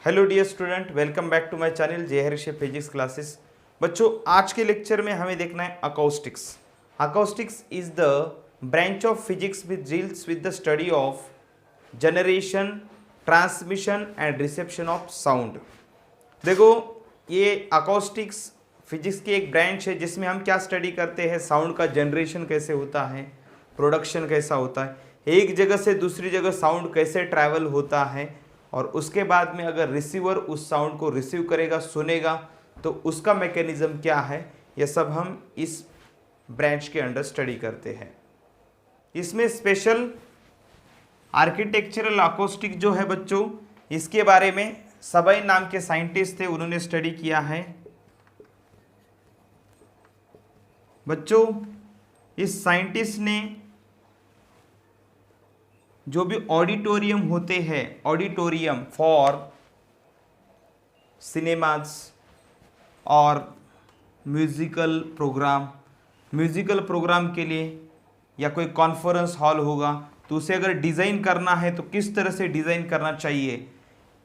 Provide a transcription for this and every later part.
Hello dear student, welcome back to my channel Jai Harish physics classes. बच्चों, आज के lecture में हमें देखना है acoustics. Acoustics is the branch of physics which deals with the study of generation, transmission and reception of sound. देखो, ये acoustics physics की एक ब्रांच है जिसमें हम क्या स्टडी करते हैं, साउंड का जनरेशन कैसे होता है, प्रोडक्शन कैसा होता है, एक जगह से दूसरी जगह साउंड कैसे ट्रैवल होता है, और उसके बाद में अगर रिसीवर उस साउंड को रिसीव करेगा, सुनेगा, तो उसका मैकेनिज्म क्या है, यह सब हम इस ब्रांच के अंडर स्टडी करते हैं। इसमें स्पेशल आर्किटेक्चरल अकॉस्टिक जो है बच्चों, इसके बारे में सबई नाम के साइंटिस्ट थे, उन्होंने स्टडी किया है। बच्चों, इस साइंटिस्ट ने जो भी ऑडिटोरियम होते हैं, ऑडिटोरियम फॉर सिनेमाज और म्यूज़िकल प्रोग्राम के लिए, या कोई कॉन्फ्रेंस हॉल होगा तो उसे अगर डिज़ाइन करना है तो किस तरह से डिज़ाइन करना चाहिए,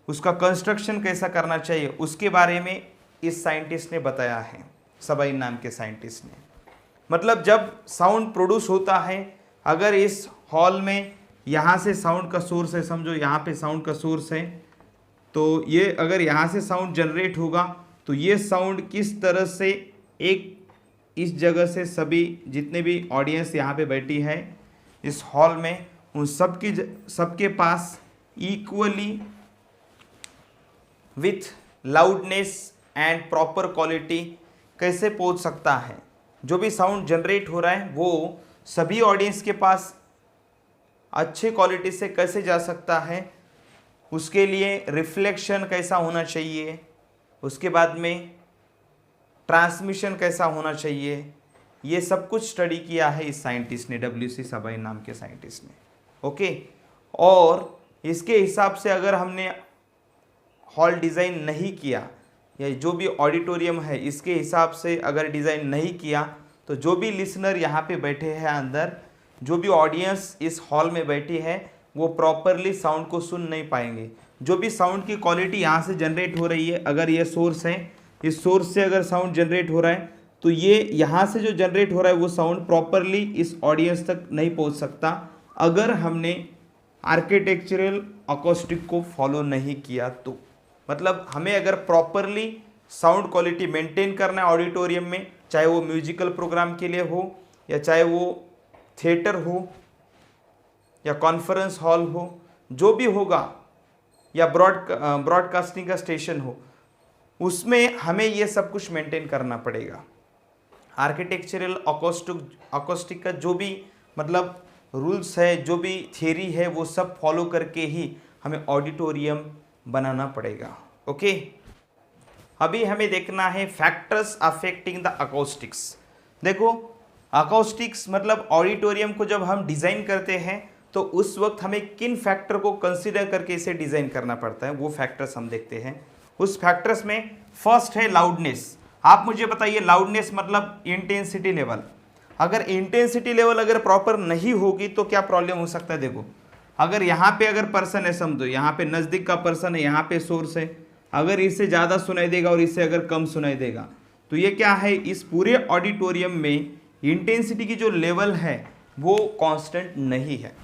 उसका कंस्ट्रक्शन कैसा करना चाहिए, उसके बारे में इस साइंटिस्ट ने बताया है, सबई नाम के साइंटिस्ट ने। मतलब जब साउंड प्रोड्यूस होता है, अगर इस हॉल में यहाँ से साउंड का सोर्स है, समझो यहाँ पे साउंड का सोर्स है, तो ये अगर यहाँ से साउंड जनरेट होगा तो ये साउंड किस तरह से एक इस जगह से सभी जितने भी ऑडियंस यहाँ पे बैठी है इस हॉल में, उन सबके पास equally with loudness and proper quality कैसे पहुँच सकता है। जो भी साउंड जनरेट हो रहा है वो सभी ऑडियंस के पास अच्छे क्वालिटी से कैसे जा सकता है, उसके लिए रिफ्लेक्शन कैसा होना चाहिए, उसके बाद में ट्रांसमिशन कैसा होना चाहिए, ये सब कुछ स्टडी किया है इस साइंटिस्ट ने, WC सबई नाम के साइंटिस्ट ने। ओके, और इसके हिसाब से अगर हमने हॉल डिज़ाइन नहीं किया, या जो भी ऑडिटोरियम है इसके हिसाब से अगर डिज़ाइन नहीं किया, तो जो भी लिसनर यहाँ पे बैठे हैं अंदर, जो भी ऑडियंस इस हॉल में बैठी है, वो प्रॉपरली साउंड को सुन नहीं पाएंगे। जो भी साउंड की क्वालिटी यहाँ से जनरेट हो रही है, अगर ये सोर्स है, इस सोर्स से अगर साउंड जनरेट हो रहा है तो ये यहाँ से जो जनरेट हो रहा है वो साउंड प्रॉपरली इस ऑडियंस तक नहीं पहुँच सकता, अगर हमने आर्किटेक्चरल अकॉस्टिक को फॉलो नहीं किया तो। मतलब हमें अगर प्रॉपरली साउंड क्वालिटी मेंटेन करना है ऑडिटोरियम में, चाहे वो म्यूजिकल प्रोग्राम के लिए हो, या चाहे वो थिएटर हो, या कॉन्फ्रेंस हॉल हो, जो भी होगा, या ब्रॉडकास्टिंग का स्टेशन हो, उसमें हमें ये सब कुछ मेंटेन करना पड़ेगा। आर्किटेक्चरल अकॉस्टिक का जो भी मतलब रूल्स है, जो भी थियरी है, वो सब फॉलो करके ही हमें ऑडिटोरियम बनाना पड़ेगा। ओके, अभी हमें देखना है फैक्टर्स अफेक्टिंग द अकॉस्टिक्स। देखो, अकॉस्टिक्स मतलब ऑडिटोरियम को जब हम डिज़ाइन करते हैं तो उस वक्त हमें किन फैक्टर को कंसीडर करके इसे डिज़ाइन करना पड़ता है, वो फैक्टर्स हम देखते हैं। उस फैक्टर्स में फर्स्ट है लाउडनेस। आप मुझे बताइए, लाउडनेस मतलब इंटेंसिटी लेवल। अगर इंटेंसिटी लेवल अगर प्रॉपर नहीं होगी तो क्या प्रॉब्लम हो सकता है। देखो, अगर यहाँ पे अगर पर्सन है, समझो यहाँ पे नज़दीक का पर्सन है, यहाँ पे सोर्स है, अगर इससे ज़्यादा सुनाई देगा और इससे अगर कम सुनाई देगा तो ये क्या है, इस पूरे ऑडिटोरियम में इंटेंसिटी की जो लेवल है वो कांस्टेंट नहीं है।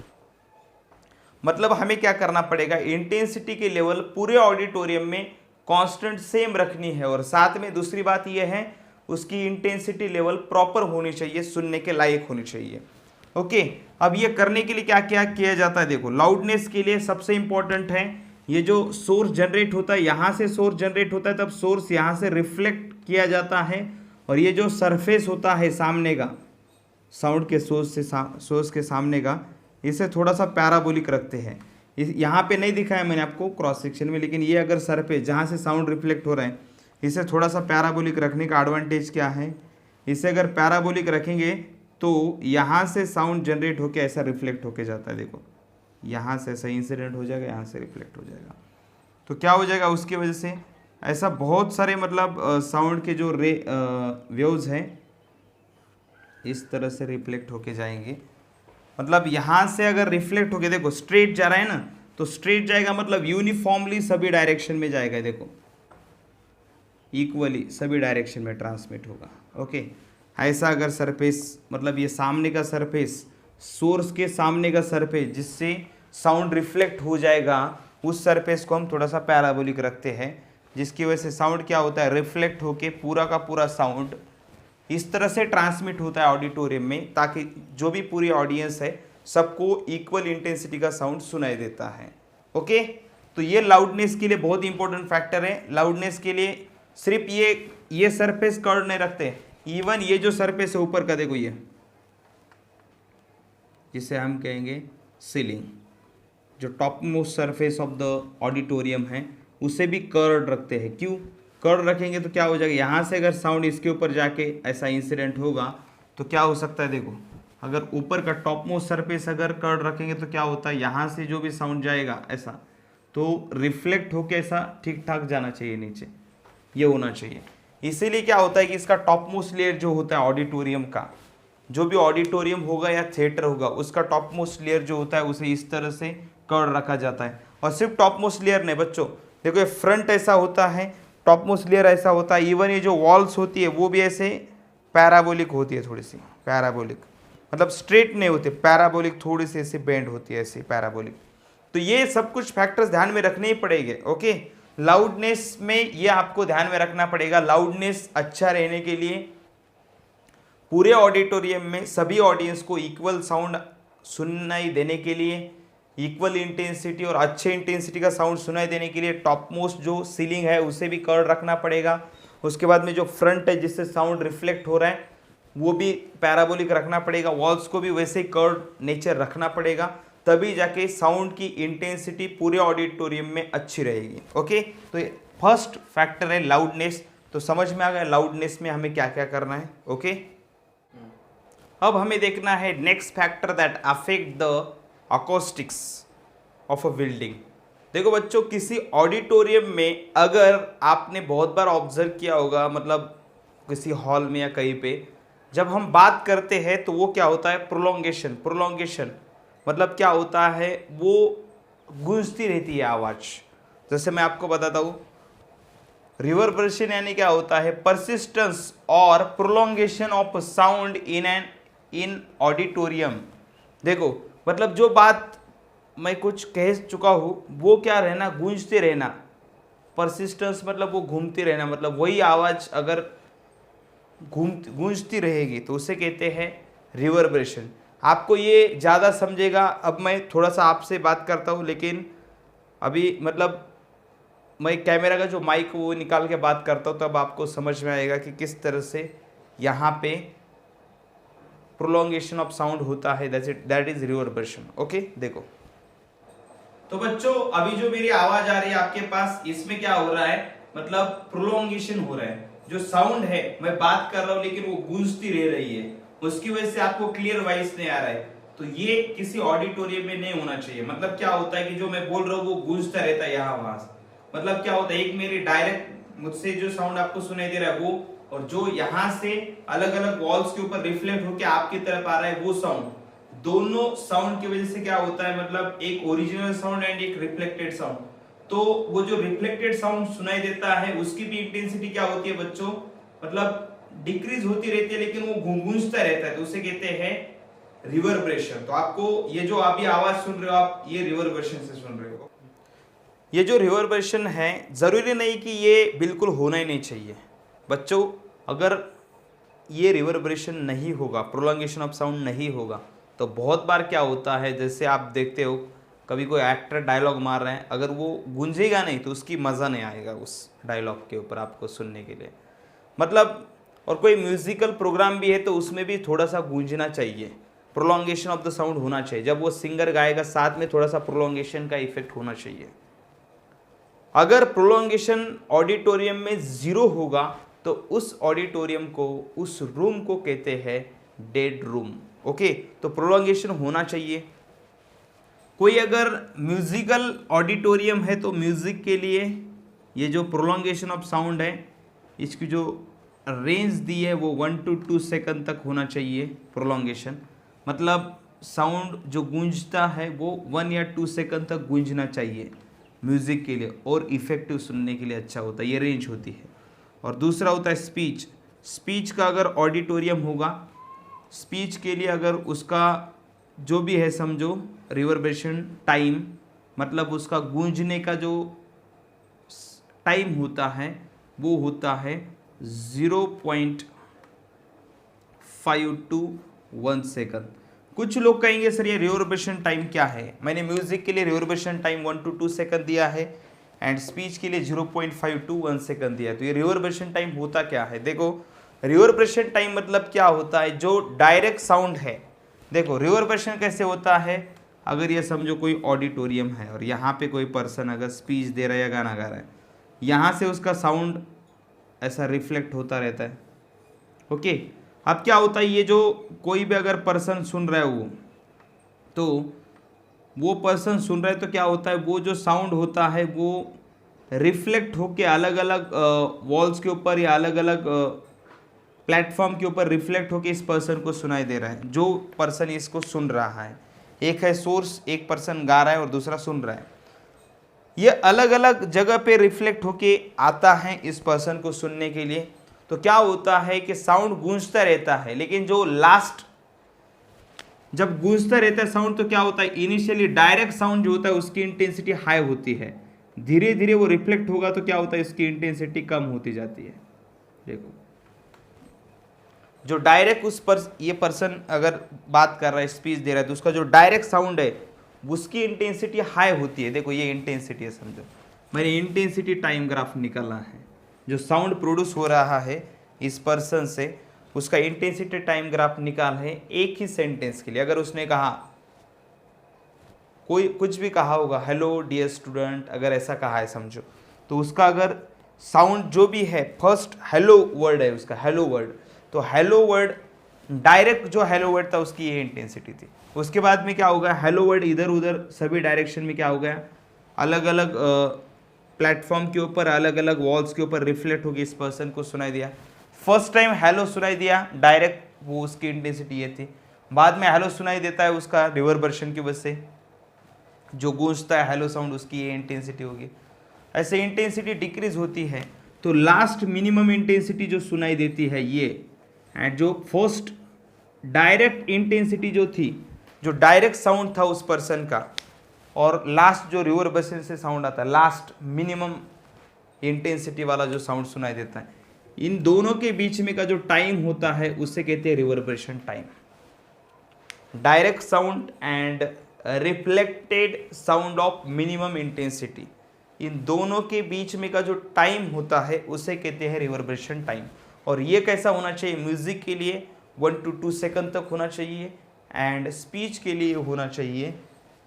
मतलब हमें क्या करना पड़ेगा, इंटेंसिटी की लेवल पूरे ऑडिटोरियम में कांस्टेंट सेम रखनी है, और साथ में दूसरी बात यह है उसकी इंटेंसिटी लेवल प्रॉपर होनी चाहिए, सुनने के लायक होनी चाहिए। ओके, अब ये करने के लिए क्या क्या किया जाता है। देखो, लाउडनेस के लिए सबसे इंपॉर्टेंट है ये जो सोर्स जनरेट होता है, यहाँ से सोर्स जनरेट होता है, तब सोर्स यहाँ से रिफ्लेक्ट किया जाता है, और ये जो सरफेस होता है सामने का, साउंड के सोर्स के सामने का, इसे थोड़ा सा पैराबोलिक रखते हैं। यहाँ पे नहीं दिखाया मैंने आपको क्रॉस सेक्शन में, लेकिन ये अगर सरफेस जहाँ से साउंड रिफ्लेक्ट हो रहा है, इसे थोड़ा सा पैराबोलिक रखने का एडवांटेज क्या है, इसे अगर पैराबोलिक रखेंगे तो यहाँ से साउंड जनरेट होकर ऐसा रिफ्लेक्ट होके जाता है। देखो, यहाँ से ऐसा इंसिडेंट हो जाएगा, यहाँ से रिफ्लेक्ट हो जाएगा, तो क्या हो जाएगा, उसकी वजह से ऐसा बहुत सारे मतलब साउंड के जो वेव्स हैं इस तरह से रिफ्लेक्ट होके जाएंगे। मतलब यहाँ से अगर रिफ्लेक्ट हो गया, देखो स्ट्रेट जा रहा है ना, तो स्ट्रेट जाएगा मतलब यूनिफॉर्मली सभी डायरेक्शन में जाएगा, देखो इक्वली सभी डायरेक्शन में ट्रांसमिट होगा। ओके, ऐसा अगर सरफेस मतलब ये सामने का सरफेस, सोर्स के सामने का सरफेस जिससे साउंड रिफ्लेक्ट हो जाएगा, उस सरफेस को हम थोड़ा सा पैराबोलिक रखते हैं, जिसकी वजह से साउंड क्या होता है, रिफ्लेक्ट होके पूरा का पूरा साउंड इस तरह से ट्रांसमिट होता है ऑडिटोरियम में, ताकि जो भी पूरी ऑडियंस है सबको इक्वल इंटेंसिटी का साउंड सुनाई देता है। ओके, तो ये लाउडनेस के लिए बहुत इंपॉर्टेंट फैक्टर है। लाउडनेस के लिए सिर्फ ये सरफेस कर्व नहीं रखते, इवन ये जो सरफेस है ऊपर का, देखो ये जिसे हम कहेंगे सीलिंग, जो top most surface of the auditorium है, उसे भी कर्व रखते हैं। क्यों कर्व रखेंगे तो क्या हो जाएगा, यहाँ से अगर साउंड इसके ऊपर जाके ऐसा इंसिडेंट होगा तो क्या हो सकता है, देखो अगर ऊपर का टॉप मोस्ट सरफेस अगर कर्व रखेंगे तो क्या होता है, यहाँ से जो भी साउंड जाएगा ऐसा तो रिफ्लेक्ट होके ऐसा ठीक ठाक जाना चाहिए नीचे, ये होना चाहिए। इसीलिए क्या होता है कि इसका टॉप मोस्ट लेयर जो होता है ऑडिटोरियम का, जो भी ऑडिटोरियम होगा या थिएटर होगा, उसका टॉप मोस्ट लेयर जो होता है उसे इस तरह से कर्व रखा जाता है। और सिर्फ टॉप मोस्ट लेयर नहीं बच्चों, देखो ये फ्रंट ऐसा होता है, टॉप मोस्ट लेयर ऐसा होता है, इवन ये जो वॉल्स होती है वो भी ऐसे पैराबोलिक होती है, थोड़ी सी पैराबोलिक, मतलब स्ट्रेट नहीं होते, पैराबोलिक थोड़ी सी ऐसे बेंड होती है, ऐसे पैराबोलिक। तो ये सब कुछ फैक्टर्स ध्यान में रखने ही पड़ेंगे। ओके, लाउडनेस में ये आपको ध्यान में रखना पड़ेगा। लाउडनेस अच्छा रहने के लिए पूरे ऑडिटोरियम में सभी ऑडियंस को इक्वल साउंड सुनाई देने के लिए, इक्वल इंटेंसिटी और अच्छे इंटेंसिटी का साउंड सुनाई देने के लिए टॉप मोस्ट जो सीलिंग है उसे भी कर्व रखना पड़ेगा। उसके बाद में जो फ्रंट है जिससे साउंड रिफ्लेक्ट हो रहा है वो भी पैराबोलिक रखना पड़ेगा, वॉल्स को भी वैसे ही कर्व नेचर रखना पड़ेगा, तभी जाके साउंड की इंटेंसिटी पूरे ऑडिटोरियम में अच्छी रहेगी। ओके, तो फर्स्ट फैक्टर है लाउडनेस। तो समझ में आ गया लाउडनेस में हमें क्या क्या करना है। ओके, अब हमें देखना है next factor that affect the acoustics of a building. देखो बच्चों, किसी ऑडिटोरियम में अगर आपने बहुत बार ऑब्जर्व किया होगा, मतलब किसी हॉल में या कहीं पे जब हम बात करते हैं तो वो क्या होता है, प्रोलोंगेशन। प्रोलोंगेशन मतलब क्या होता है, वो गूंजती रहती है आवाज़। जैसे मैं आपको बताता हूँ, रिवर्बरेशन यानी क्या होता है, परसिस्टेंस और prolongation of sound in auditorium. देखो मतलब जो बात मैं कुछ कह चुका हूँ वो क्या रहना, गूंजते रहना। परसिस्टेंस मतलब वो घूमती रहना, मतलब वही आवाज़ अगर गूंजती रहेगी तो उसे कहते हैं रिवर्बरेशन। आपको ये ज़्यादा समझेगा, अब मैं थोड़ा सा आपसे बात करता हूँ, लेकिन अभी मतलब मैं कैमरा का जो माइक वो निकाल के बात करता हूँ तब आपको समझ में आएगा कि किस तरह से यहाँ पे प्रोलोंगेशन ऑफ साउंड होता है, दैट इज रिवर्बरेशन। ओके, देखो तो बच्चों अभी जो मेरी आवाज आ रही है आपके पास, इसमें क्या हो रहा है, मतलब प्रोलोंगेशन हो रहा है। जो साउंड है मैं बात कर रहा हूं लेकिन वो गूंजती रह रही है, उसकी वजह से आपको क्लियर वॉइस नहीं आ रहा है। तो ये किसी ऑडिटोरियम में नहीं होना चाहिए। मतलब क्या होता है कि जो मैं बोल रहा हूँ वो गूंजता रहता है यहाँ वहां से। मतलब क्या होता है, एक मेरी डायरेक्ट मुझसे जो साउंड आपको सुनाई दे रहा है वो, और जो यहाँ से अलग अलग वॉल्स के ऊपर रिफ्लेक्ट होकर आपकी तरफ आ रहा है वो साउंड, दोनों साउंड की वजह से क्या होता है, मतलब एक ओरिजिनल साउंड एंड एक रिफ्लेक्टेड साउंड। तो वो जो रिफ्लेक्टेड साउंड सुनाई देता है उसकी भी इंटेंसिटी क्या होती है बच्चों, मतलब डिक्रीज होती रहती है, लेकिन वो गूंजता रहता है, तो उसे कहते हैं रिवर्बरेशन। तो आपको ये जो अभी आवाज सुन रहे हो आप, ये रिवर्बरेशन से सुन रहे हो। ये जो रिवर्बरेशन है जरूरी नहीं कि ये बिल्कुल होना ही नहीं चाहिए बच्चों। अगर ये रिवर्बरेशन नहीं होगा, प्रोलॉन्गेशन ऑफ साउंड नहीं होगा, तो बहुत बार क्या होता है, जैसे आप देखते हो कभी कोई एक्टर डायलॉग मार रहे हैं, अगर वो गूंजेगा नहीं तो उसकी मज़ा नहीं आएगा उस डायलॉग के ऊपर आपको सुनने के लिए। मतलब और कोई म्यूजिकल प्रोग्राम भी है तो उसमें भी थोड़ा सा गूंजना चाहिए, प्रोलॉन्गेशन ऑफ द साउंड होना चाहिए। जब वो सिंगर गाएगा साथ में थोड़ा सा प्रोलॉन्गेशन का इफेक्ट होना चाहिए। अगर प्रोलॉन्गेशन ऑडिटोरियम में जीरो होगा तो उस ऑडिटोरियम को, उस रूम को कहते हैं डेड रूम। ओके, तो प्रोलॉन्गेशन होना चाहिए। कोई अगर म्यूजिकल ऑडिटोरियम है तो म्यूजिक के लिए ये जो प्रोलॉन्गेशन ऑफ साउंड है, इसकी जो रेंज दी है वो 1 to 2 सेकंड तक होना चाहिए प्रोलॉन्गेशन। मतलब साउंड जो गूंजता है वो 1 या 2 सेकंड तक गूंजना चाहिए म्यूज़िक के लिए, और इफ़ेक्टिव सुनने के लिए अच्छा होता है, ये रेंज होती है। और दूसरा होता है स्पीच। स्पीच का अगर ऑडिटोरियम होगा, स्पीच के लिए अगर उसका जो भी है समझो रिवर्बरेशन टाइम, मतलब उसका गूंजने का जो टाइम होता है वो होता है 0.5 to 1 सेकंड। कुछ लोग कहेंगे सर ये रिवर्बरेशन टाइम क्या है? मैंने म्यूजिक के लिए रिवर्बरेशन टाइम 1 to 2 सेकंड दिया है एंड स्पीच के लिए 0.5 to 1 सेकंड दिया है। तो ये रिवर्बरेशन टाइम होता क्या है? देखो रिवर्बरेशन टाइम मतलब क्या होता है, जो डायरेक्ट साउंड है। देखो रिवर्बरेशन कैसे होता है, अगर ये समझो कोई ऑडिटोरियम है और यहाँ पे कोई पर्सन अगर स्पीच दे रहा है या गाना गा रहा है, यहाँ से उसका साउंड ऐसा रिफ्लेक्ट होता रहता है। ओके, अब क्या होता है, ये जो कोई भी अगर पर्सन सुन रहा है वो पर्सन सुन रहा है तो क्या होता है, वो जो साउंड होता है वो रिफ्लेक्ट होके अलग अलग वॉल्स के ऊपर या अलग अलग प्लेटफॉर्म के ऊपर रिफ्लेक्ट होके इस पर्सन को सुनाई दे रहा है, जो पर्सन इसको सुन रहा है। एक है सोर्स, एक पर्सन गा रहा है और दूसरा सुन रहा है। ये अलग अलग जगह पे रिफ्लेक्ट होके आता है इस पर्सन को सुनने के लिए। तो क्या होता है कि साउंड गूंजता रहता है, लेकिन जो लास्ट जब गूंजता रहता है साउंड तो क्या होता है, इनिशियली डायरेक्ट साउंड जो होता है उसकी इंटेंसिटी हाई होती है, धीरे धीरे वो रिफ्लेक्ट होगा तो क्या होता है, इसकी इंटेंसिटी कम होती जाती है। देखो जो डायरेक्ट उस पर ये पर्सन अगर बात कर रहा है, स्पीच दे रहा है, तो उसका जो डायरेक्ट साउंड है उसकी इंटेंसिटी हाई होती है। देखो ये इंटेंसिटी है, समझो मैंने इंटेंसिटी टाइम ग्राफ निकाला है, जो साउंड प्रोड्यूस हो रहा है इस पर्सन से उसका इंटेंसिटी टाइम ग्राफ निकाल है एक ही सेंटेंस के लिए। अगर उसने कहा, कोई कुछ भी कहा होगा, हेलो डियर स्टूडेंट, अगर ऐसा कहा है समझो, तो उसका अगर साउंड जो भी है, फर्स्ट हेलो वर्ड है उसका, हेलो वर्ड, तो हेलो वर्ड डायरेक्ट जो हेलो वर्ड था उसकी ये इंटेंसिटी थी। उसके बाद में क्या होगा, हेलो वर्ड इधर उधर सभी डायरेक्शन में क्या हो गया, अलग अलग प्लेटफॉर्म के ऊपर, अलग अलग वॉल्स के ऊपर रिफ्लेक्ट होगी, इस पर्सन को सुनाई दिया। फर्स्ट टाइम हेलो सुनाई दिया डायरेक्ट, वो उसकी इंटेंसिटी ये थी। बाद में हेलो सुनाई देता है उसका रिवर्बरेशन की वजह से, जो गूंजता है हेलो साउंड, उसकी ये इंटेंसिटी होगी। ऐसे इंटेंसिटी डिक्रीज होती है, तो लास्ट मिनिमम इंटेंसिटी जो सुनाई देती है ये, एंड जो फर्स्ट डायरेक्ट इंटेंसिटी जो थी, जो डायरेक्ट साउंड था उस पर्सन का, और लास्ट जो रिवर्बरेशन से साउंड आता है, लास्ट मिनिमम इंटेंसिटी वाला जो साउंड सुनाई देता है, इन दोनों के बीच में का जो टाइम होता है उसे कहते हैं reverberation time. Direct sound and reflected sound of minimum intensity, इन दोनों के बीच में का जो टाइम होता है उसे कहते हैं रिवर्बरेशन टाइम। और ये कैसा होना चाहिए, म्यूजिक के लिए 1 to 2 सेकंड तक होना चाहिए, एंड स्पीच के लिए होना चाहिए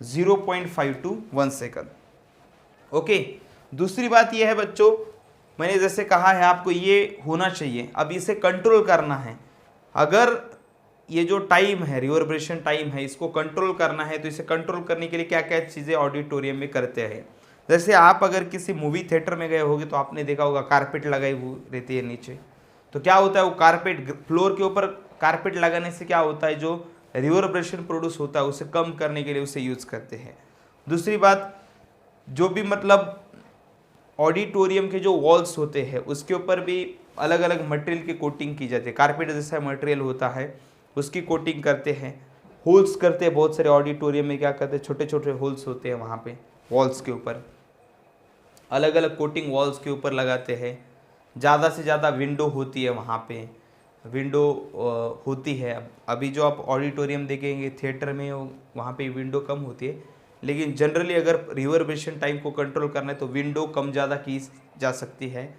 0.5 to 1 सेकंड। ओके, दूसरी बात ये है बच्चों, मैंने जैसे कहा है आपको ये होना चाहिए, अब इसे कंट्रोल करना है। अगर ये जो टाइम है, रिवर्बरेशन टाइम है, इसको कंट्रोल करना है, तो इसे कंट्रोल करने के लिए क्या क्या चीज़ें ऑडिटोरियम में करते हैं। जैसे आप अगर किसी मूवी थिएटर में गए होगे तो आपने देखा होगा कारपेट लगाई हुई रहती है नीचे, तो क्या होता है, वो कारपेट फ्लोर के ऊपर कारपेट लगाने से क्या होता है, जो रिवर्बरेशन प्रोड्यूस होता है उसे कम करने के लिए उसे यूज़ करते हैं। दूसरी बात, जो भी मतलब ऑडिटोरियम के जो वॉल्स होते हैं उसके ऊपर भी अलग अलग मटेरियल की कोटिंग की जाती है। कारपेट जैसा मटेरियल होता है उसकी कोटिंग करते हैं, होल्स करते हैं। बहुत सारे ऑडिटोरियम में क्या करते हैं, छोटे छोटे होल्स होते हैं वहाँ पे वॉल्स के ऊपर, अलग अलग कोटिंग वॉल्स के ऊपर लगाते हैं। ज़्यादा से ज़्यादा विंडो होती है वहाँ पे, विंडो होती है। अभी जो आप ऑडिटोरियम देखेंगे थिएटर में वहाँ पे विंडो कम होती है, लेकिन जनरली अगर रिवर्बरेशन टाइम को कंट्रोल करना है तो विंडो कम ज़्यादा की जा सकती है।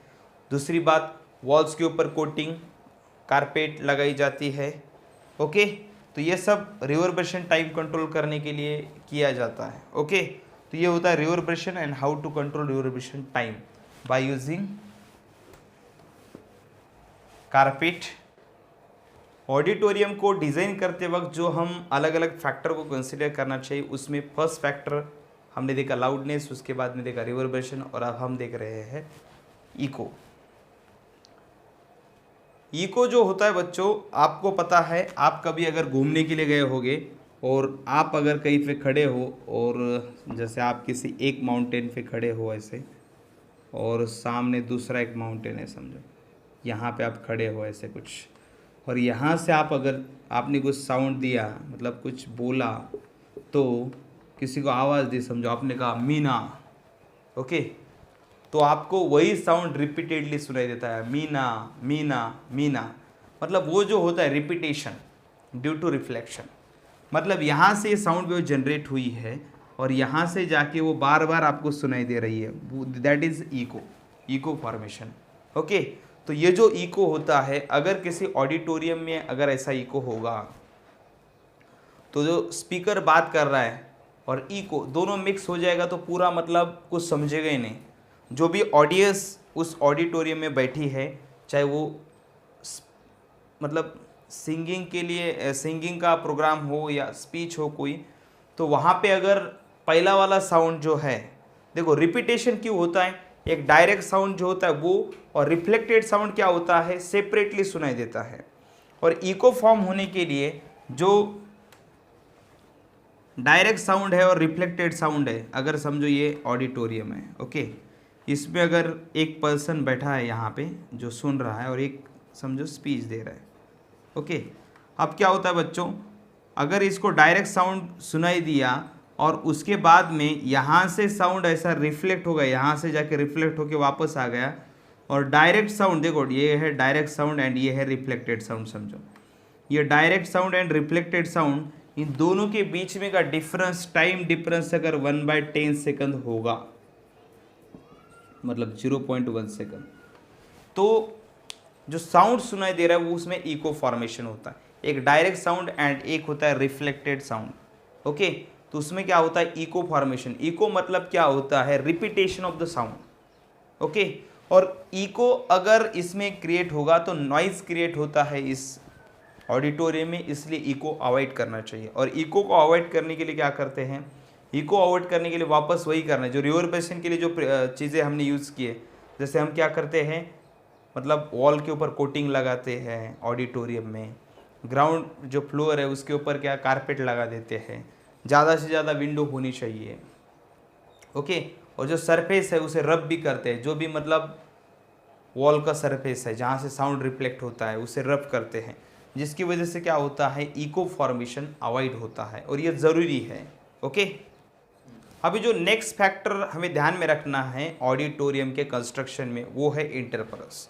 दूसरी बात, वॉल्स के ऊपर कोटिंग कारपेट लगाई जाती है। ओके, तो ये सब रिवर्बरेशन टाइम कंट्रोल करने के लिए किया जाता है। ओके, तो ये होता है reverberation and how to control reverberation time by using carpet. Auditorium को डिज़ाइन करते वक्त जो हम अलग अलग फैक्टर को कंसिडर करना चाहिए, उसमें फर्स्ट फैक्टर हमने देखा लाउडनेस, उसके बाद में देखा रिवर्बरेशन, और अब हम देख रहे हैं इको। इको जो होता है बच्चों, आपको पता है, आप कभी अगर घूमने के लिए गए होगे और आप अगर कहीं पे खड़े हो और जैसे आप किसी एक माउंटेन पे खड़े हो ऐसे, और सामने दूसरा एक माउंटेन है समझो, यहाँ पे आप खड़े हो ऐसे कुछ, और यहाँ से आप अगर आपने कुछ साउंड दिया, मतलब कुछ बोला, तो किसी को आवाज़ दी, समझो आपने कहा मीना, ओके, तो आपको वही साउंड रिपीटेडली सुनाई देता है, मीना मीना मीना। मतलब वो जो होता है रिपीटेशन ड्यू टू रिफ्लेक्शन, मतलब यहाँ से ये साउंड वेव जनरेट हुई है और यहाँ से जाके वो बार बार आपको सुनाई दे रही है, that is echo, echo formation. Okay, तो ये जो इको होता है, अगर किसी ऑडिटोरियम में अगर ऐसा इको होगा, तो जो स्पीकर बात कर रहा है और इको दोनों मिक्स हो जाएगा तो पूरा मतलब कुछ समझेगा ही नहीं। जो भी ऑडियंस उस ऑडिटोरियम में बैठी है, चाहे वो मतलब सिंगिंग के लिए सिंगिंग का प्रोग्राम हो या स्पीच हो कोई, तो वहाँ पे अगर पहला वाला साउंड जो है, देखो रिपीटेशन क्यों होता है, एक डायरेक्ट साउंड जो होता है वो और रिफ्लेक्टेड साउंड क्या होता है, सेपरेटली सुनाई देता है। और इको फॉर्म होने के लिए जो डायरेक्ट साउंड है और रिफ्लेक्टेड साउंड है, अगर समझो ये ऑडिटोरियम है, ओके, इसमें अगर एक पर्सन बैठा है यहाँ पे जो सुन रहा है और एक समझो स्पीच दे रहा है, ओके, अब क्या होता है बच्चों, अगर इसको डायरेक्ट साउंड सुनाई दिया और उसके बाद में यहाँ से साउंड ऐसा रिफ्लेक्ट हो गया, यहाँ से जाके रिफ्लेक्ट होके वापस आ गया, और डायरेक्ट साउंड देखो ये है डायरेक्ट साउंड एंड ये है रिफ्लेक्टेड साउंड, समझो ये direct sound and reflected sound, इन दोनों के बीच में का डिफरेंस, टाइम डिफरेंस अगर 1/10 सेकंड होगा, मतलब 0.1 सेकंड, तो जो साउंड सुनाई दे रहा है वो उसमें इको फॉर्मेशन होता है। एक डायरेक्ट साउंड एंड एक होता है रिफ्लेक्टेड साउंड, ओके, तो उसमें क्या होता है इको फॉर्मेशन। इको मतलब क्या होता है, repetition of the sound, okay, और इको अगर इसमें क्रिएट होगा तो नॉइज क्रिएट होता है इस ऑडिटोरियम में, इसलिए इको अवॉइड करना चाहिए। और इको को अवॉइड करने के लिए क्या करते हैं, इको अवॉइड करने के लिए वापस वही करना है जो रिवर्बरेशन के लिए जो चीज़ें हमने यूज़ किए, जैसे हम क्या करते हैं, मतलब वॉल के ऊपर कोटिंग लगाते हैं ऑडिटोरियम में, ग्राउंड जो फ्लोर है उसके ऊपर क्या कारपेट लगा देते हैं, ज़्यादा से ज़्यादा विंडो होनी चाहिए, ओके, और जो सरफेस है उसे रब भी करते हैं, जो भी मतलब वॉल का सरफेस है जहाँ से साउंड रिफ्लेक्ट होता है उसे रब करते हैं, जिसकी वजह से क्या होता है इको फॉर्मेशन अवॉइड होता है, और ये ज़रूरी है, ओके। अभी जो नेक्स्ट फैक्टर हमें ध्यान में रखना है ऑडिटोरियम के कंस्ट्रक्शन में, वो है इंटरफेरेंस।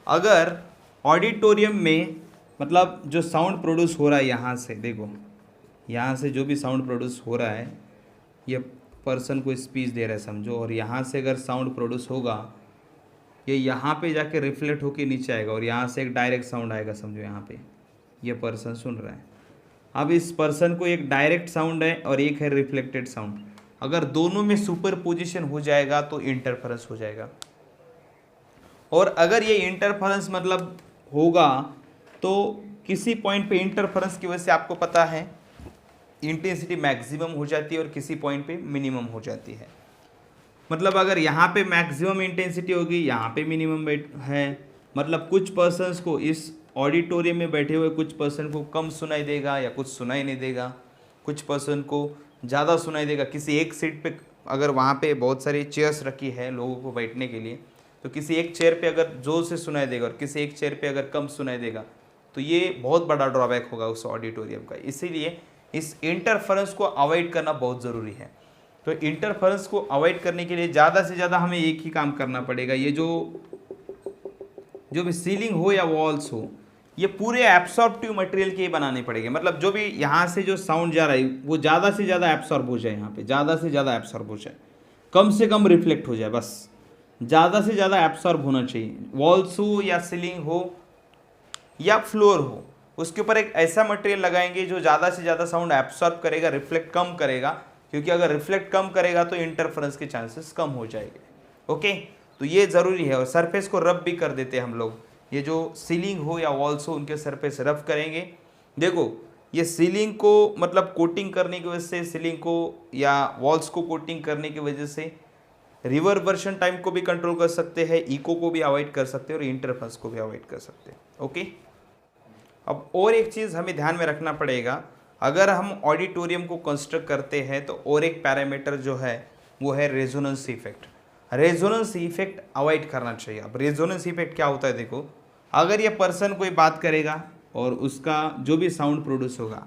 अगर ऑडिटोरियम में मतलब जो साउंड प्रोड्यूस हो रहा है, यहाँ से देखो, यहाँ से जो भी साउंड प्रोड्यूस हो रहा है, ये पर्सन को स्पीच दे रहा है समझो, और यहाँ से अगर साउंड प्रोड्यूस होगा, ये यहाँ पे जाके रिफ्लेक्ट होके नीचे आएगा, और यहाँ से एक डायरेक्ट साउंड आएगा समझो, यहाँ पे ये पर्सन सुन रहा है। अब इस पर्सन को एक डायरेक्ट साउंड है और एक है रिफ्लेक्टेड साउंड, अगर दोनों में सुपर पोजिशन हो जाएगा तो इंटरफेरेंस हो जाएगा। और अगर ये इंटरफेरेंस मतलब होगा तो किसी पॉइंट पे इंटरफेरेंस की वजह से आपको पता है इंटेंसिटी मैक्सिमम हो जाती है और किसी पॉइंट पे मिनिमम हो जाती है। मतलब अगर यहाँ पे मैक्सिमम इंटेंसिटी होगी, यहाँ पे मिनिमम है, मतलब कुछ पर्सन्स को इस ऑडिटोरियम में बैठे हुए कुछ पर्सन को कम सुनाई देगा या कुछ सुनाई नहीं देगा, कुछ पर्सन को ज़्यादा सुनाई देगा। किसी एक सीट पे अगर वहाँ पे बहुत सारी चेयर्स रखी है लोगों को बैठने के लिए, तो किसी एक चेयर पे अगर जोर से सुनाई देगा और किसी एक चेयर पे अगर कम सुनाई देगा, तो ये बहुत बड़ा ड्रॉबैक होगा उस ऑडिटोरियम का। इसीलिए इस इंटरफेरेंस को अवॉइड करना बहुत ज़रूरी है। तो इंटरफेरेंस को अवॉइड करने के लिए ज़्यादा से ज़्यादा हमें एक ही काम करना पड़ेगा, ये जो भी सीलिंग हो या वॉल्स हो, ये पूरे एब्सॉर्प्टिव मटेरियल के ही बनाने पड़ेंगे। मतलब जो भी यहाँ से जो साउंड जा रहा है वो ज़्यादा से ज़्यादा एब्सॉर्ब हो जाए, यहाँ पे ज़्यादा से ज़्यादा एब्सॉर्ब हो जाए, कम से कम रिफ्लेक्ट हो जाए, बस ज़्यादा से ज़्यादा एब्सॉर्ब होना चाहिए। वॉल्स हो या सीलिंग हो या फ्लोर हो, उसके ऊपर एक ऐसा मटेरियल लगाएंगे जो ज़्यादा से ज़्यादा साउंड एब्सॉर्ब करेगा, रिफ्लेक्ट कम करेगा, क्योंकि अगर रिफ्लेक्ट कम करेगा तो इंटरफेरेंस के चांसेस कम हो जाएंगे, ओके। तो ये ज़रूरी है। और सरफेस को रब भी कर देते हैं हम लोग, ये जो सीलिंग हो या वॉल्स हो उनके सरफेस रब करेंगे। देखो ये सीलिंग को मतलब कोटिंग करने की वजह से, सीलिंग को या वॉल्स को कोटिंग करने की वजह से रिवर्बरेशन टाइम को भी कंट्रोल कर सकते हैं, इको को भी अवॉइड कर सकते हैं और इंटरफेरेंस को भी अवॉइड कर सकते हैं, ओके। अब और एक चीज़ हमें ध्यान में रखना पड़ेगा, अगर हम ऑडिटोरियम को कंस्ट्रक्ट करते हैं तो और एक पैरामीटर जो है वो है resonance effect. Resonance effect avoid करना चाहिए। अब रेजोनेंस इफेक्ट क्या होता है, देखो अगर ये पर्सन कोई बात करेगा और उसका जो भी साउंड प्रोड्यूस होगा,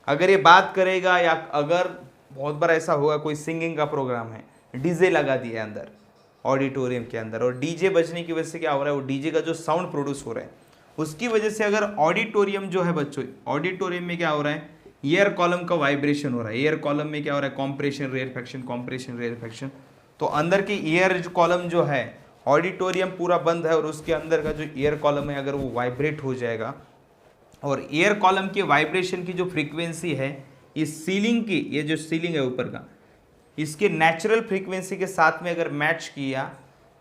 अगर ये बात करेगा या अगर बहुत बार ऐसा होगा कोई सिंगिंग का प्रोग्राम है, डीजे लगा दिया अंदर ऑडिटोरियम के अंदर, और डीजे बजने की वजह से क्या हो रहा है, वो डीजे का जो साउंड प्रोड्यूस हो रहा है उसकी वजह से अगर ऑडिटोरियम जो है बच्चों, ऑडिटोरियम में क्या हो रहा है, एयर कॉलम का वाइब्रेशन हो रहा है। एयर कॉलम में क्या हो रहा है, कॉम्प्रेशन रेयरफैक्शन, कॉम्प्रेशन रेयरफैक्शन। तो अंदर की एयर कॉलम जो है, ऑडिटोरियम पूरा बंद है और उसके अंदर का जो एयर कॉलम है अगर वो वाइब्रेट हो जाएगा, और एयर कॉलम के वाइब्रेशन की जो फ्रीक्वेंसी है इस सीलिंग की, ये जो सीलिंग है ऊपर का, इसके नेचुरल फ्रीक्वेंसी के साथ में अगर मैच किया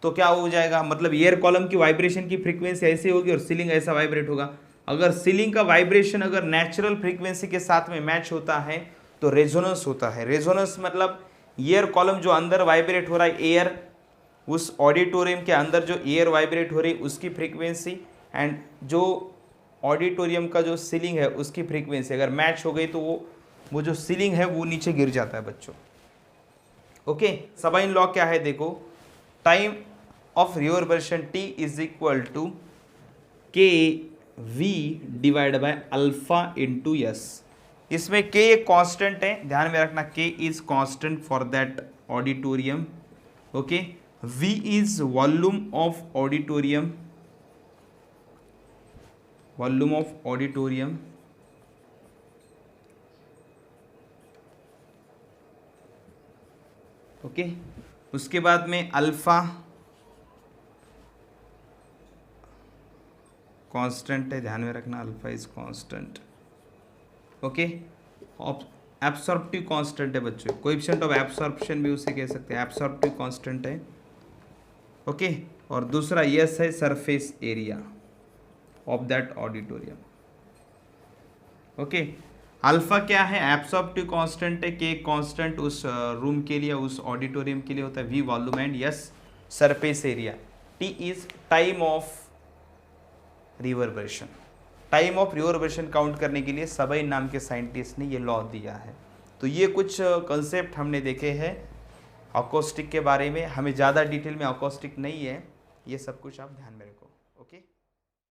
तो क्या हो जाएगा, मतलब एयर कॉलम की वाइब्रेशन की फ्रीक्वेंसी ऐसी होगी और सीलिंग ऐसा वाइब्रेट होगा। अगर सीलिंग का वाइब्रेशन अगर नेचुरल फ्रीक्वेंसी के साथ में मैच होता है तो रेजोनेंस होता है। रेजोनेंस मतलब एयर कॉलम जो अंदर वाइब्रेट हो रहा है, एयर उस ऑडिटोरियम के अंदर जो एयर वाइब्रेट हो रही है उसकी फ्रीक्वेंसी एंड जो ऑडिटोरियम का जो सीलिंग है उसकी फ्रीक्वेंसी अगर मैच हो गई तो वो जो सीलिंग है वो नीचे गिर जाता है बच्चों। ओके, सबाइन लॉ क्या है, देखो time of reverberation T is equal to K V divide by alpha into S. इसमें K एक कांस्टेंट है, ध्यान में रखना, K is constant for that auditorium. Okay, V is volume of auditorium, volume of auditorium. Okay, उसके बाद में alpha constant है, ध्यान में रखना, alpha is constant. Okay, absorptive constant है बच्चों, कोएफिशिएंट ऑफ एब्सॉर्प्शन भी उसे कह सकते हैं, एब्सॉर्प्टिव कांस्टेंट है। ओके, और दूसरा यस है surface area of that auditorium. Okay, alpha क्या है, एब्सॉर्प्टिव कांस्टेंट है, के कांस्टेंट उस रूम के लिए, उस ऑडिटोरियम के लिए होता है, V volume and yes surface area. T is time of reverberation. Time of reverberation count करने के लिए सबाइन नाम के साइंटिस्ट ने ये लॉ दिया है। तो ये कुछ कंसेप्ट हमने देखे हैं अकॉस्टिक के बारे में, हमें ज़्यादा डिटेल में अकॉस्टिक नहीं है, ये सब कुछ आप ध्यान में रखो। ओके।